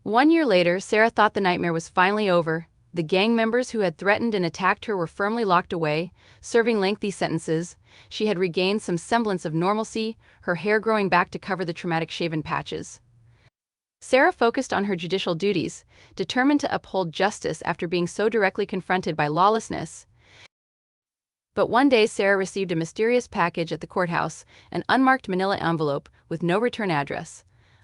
1 year later, Sarah thought the nightmare was finally over. The gang members who had threatened and attacked her were firmly locked away, serving lengthy sentences. She had regained some semblance of normalcy, her hair growing back to cover the traumatic shaven patches. Sarah focused on her judicial duties, determined to uphold justice after being so directly confronted by lawlessness. But one day Sarah received a mysterious package at the courthouse, an unmarked manila envelope with no return address.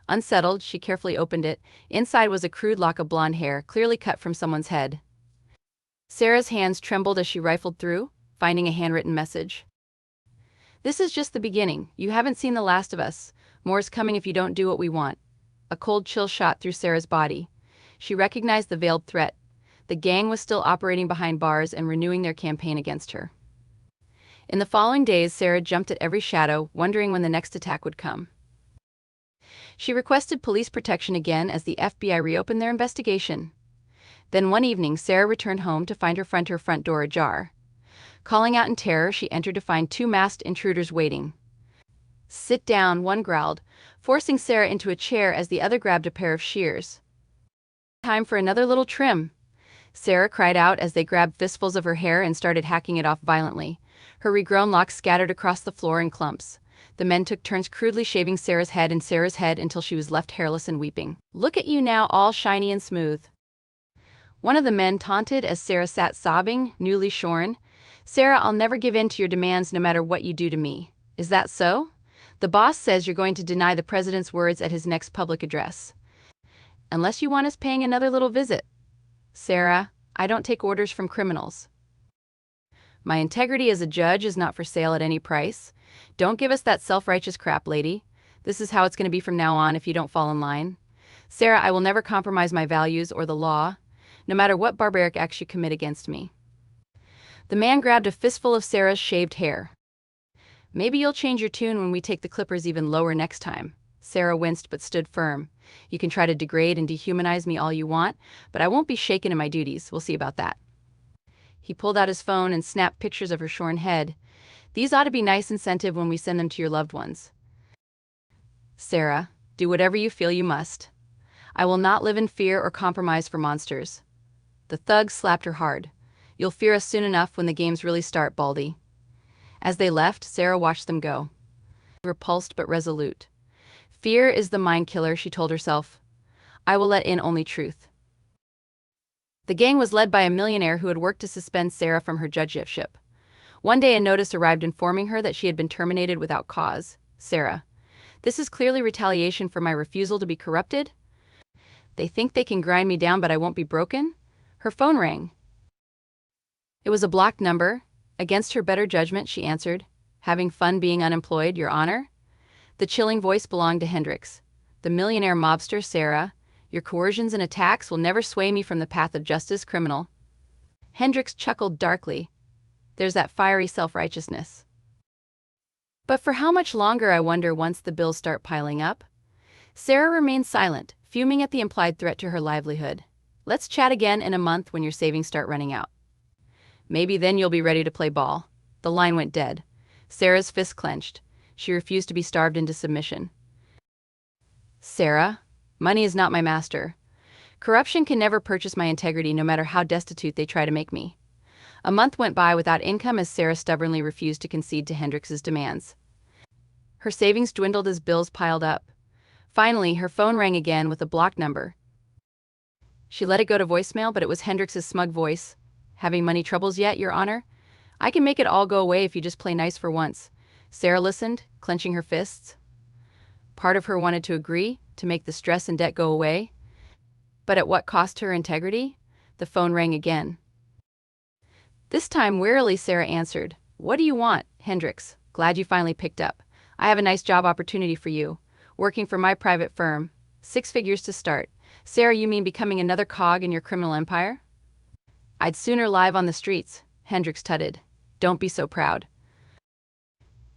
Unsettled, she carefully opened it. Inside was a crude lock of blonde hair, clearly cut from someone's head. Sarah's hands trembled as she rifled through, finding a handwritten message. "This is just the beginning. You haven't seen the last of us. More's coming if you don't do what we want." A cold chill shot through Sarah's body. She recognized the veiled threat. The gang was still operating behind bars and renewing their campaign against her. In the following days, Sarah jumped at every shadow, wondering when the next attack would come. She requested police protection again as the FBI reopened their investigation. Then one evening, Sarah returned home to find her front door ajar. Calling out in terror, she entered to find two masked intruders waiting. "Sit down," one growled, forcing Sarah into a chair as the other grabbed a pair of shears. "Time for another little trim," Sarah cried out as they grabbed fistfuls of her hair and started hacking it off violently. Her regrown locks scattered across the floor in clumps. The men took turns crudely shaving Sarah's head until she was left hairless and weeping. "Look at you now, all shiny and smooth," one of the men taunted as Sarah sat sobbing, newly shorn. "Sarah, I'll never give in to your demands no matter what you do to me. Is that so? The boss says you're going to deny the president's words at his next public address. Unless you want us paying another little visit." "Sarah, I don't take orders from criminals. My integrity as a judge is not for sale at any price. Don't give us that self-righteous crap, lady. This is how it's going to be from now on if you don't fall in line. Sarah, I will never compromise my values or the law, no matter what barbaric acts you commit against me." The man grabbed a fistful of Sarah's shaved hair. "Maybe you'll change your tune when we take the clippers even lower next time." Sarah winced but stood firm. "You can try to degrade and dehumanize me all you want, but I won't be shaken in my duties. We'll see about that." He pulled out his phone and snapped pictures of her shorn head. "These ought to be nice incentive when we send them to your loved ones. Sarah, do whatever you feel you must. I will not live in fear or compromise for monsters." The thug slapped her hard. "You'll fear us soon enough when the games really start, Baldy." As they left, Sarah watched them go. Repulsed but resolute. "Fear is the mind killer," she told herself. "I will let in only truth." The gang was led by a millionaire who had worked to suspend Sarah from her judgeship. One day a notice arrived informing her that she had been terminated without cause. "Sarah, this is clearly retaliation for my refusal to be corrupted. They think they can grind me down but I won't be broken?" Her phone rang. It was a blocked number. Against her better judgment, she answered. "Having fun being unemployed, Your Honor?" The chilling voice belonged to Hendricks. "The millionaire mobster, Sarah. Your coercions and attacks will never sway me from the path of justice, criminal." Hendricks chuckled darkly. "There's that fiery self-righteousness. But for how much longer, I wonder, once the bills start piling up?" Sarah remained silent, fuming at the implied threat to her livelihood. "Let's chat again in a month when your savings start running out. Maybe then you'll be ready to play ball." The line went dead. Sarah's fist clenched. She refused to be starved into submission. "Sarah, money is not my master. Corruption can never purchase my integrity, no matter how destitute they try to make me." A month went by without income as Sarah stubbornly refused to concede to Hendricks's demands. Her savings dwindled as bills piled up. Finally, her phone rang again with a blocked number. She let it go to voicemail, but it was Hendricks's smug voice. "Having money troubles yet, Your Honor? I can make it all go away if you just play nice for once." Sarah listened, clenching her fists. Part of her wanted to agree, to make the stress and debt go away. But at what cost to her integrity? The phone rang again. This time wearily, Sarah answered. "What do you want, Hendricks? Glad you finally picked up. I have a nice job opportunity for you. Working for my private firm. 6 figures to start." "Sarah, you mean becoming another cog in your criminal empire?" "I'd sooner live on the streets," Hendricks tutted. "Don't be so proud.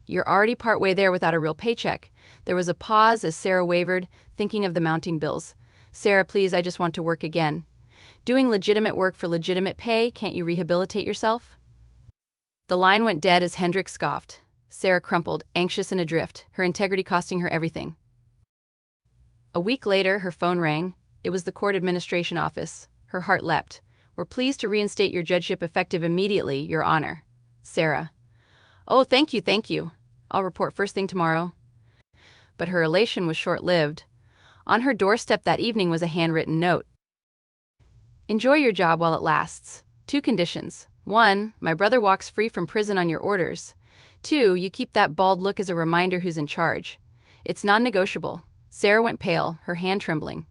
You're already partway there without a real paycheck." There was a pause as Sarah wavered, thinking of the mounting bills. "Sarah, please, I just want to work again. Doing legitimate work for legitimate pay, can't you rehabilitate yourself?" The line went dead as Hendricks scoffed. Sarah crumpled, anxious and adrift, her integrity costing her everything. A week later, her phone rang. It was the court administration office. Her heart leapt. "We're pleased to reinstate your judgeship effective immediately, Your Honor." Sarah. "Oh, thank you, thank you. I'll report first thing tomorrow." But her elation was short-lived. On her doorstep that evening was a handwritten note. "Enjoy your job while it lasts. 2 conditions. 1, my brother walks free from prison on your orders. 2, you keep that bald look as a reminder who's in charge. It's non-negotiable." Sarah went pale, her hand trembling.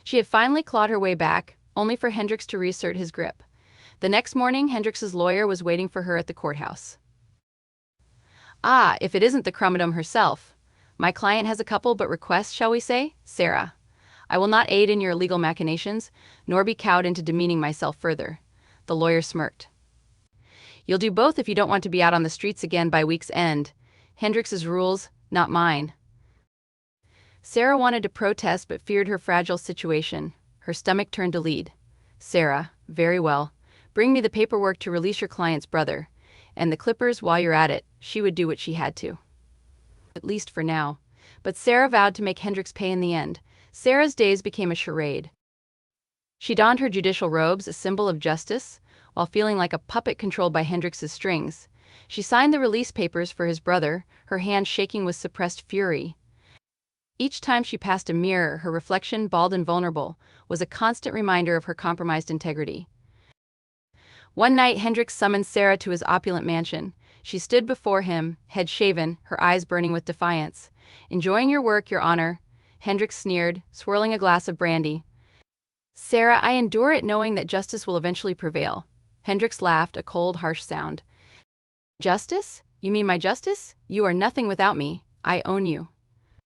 She had finally clawed her way back, only for Hendricks to reassert his grip. The next morning, Hendricks's lawyer was waiting for her at the courthouse. "Ah, if it isn't the Crummadam herself. My client has a couple but requests, shall we say, Sarah? I will not aid in your illegal machinations, nor be cowed into demeaning myself further." The lawyer smirked. "You'll do both if you don't want to be out on the streets again by week's end. Hendricks's rules, not mine." Sarah wanted to protest but feared her fragile situation. Her stomach turned to lead. "Sarah, very well. Bring me the paperwork to release your client's brother. And the clippers while you're at it." She would do what she had to. At least for now. But Sarah vowed to make Hendricks pay in the end. Sarah's days became a charade. She donned her judicial robes, a symbol of justice, while feeling like a puppet controlled by Hendricks's strings. She signed the release papers for his brother, her hand shaking with suppressed fury. Each time she passed a mirror, her reflection, bald and vulnerable, was a constant reminder of her compromised integrity. One night, Hendricks summoned Sarah to his opulent mansion. She stood before him, head shaven, her eyes burning with defiance. "Enjoying your work, Your Honor," Hendricks sneered, swirling a glass of brandy. "Sarah, I endure it knowing that justice will eventually prevail." Hendricks laughed, a cold, harsh sound. "Justice? You mean my justice? You are nothing without me. I own you."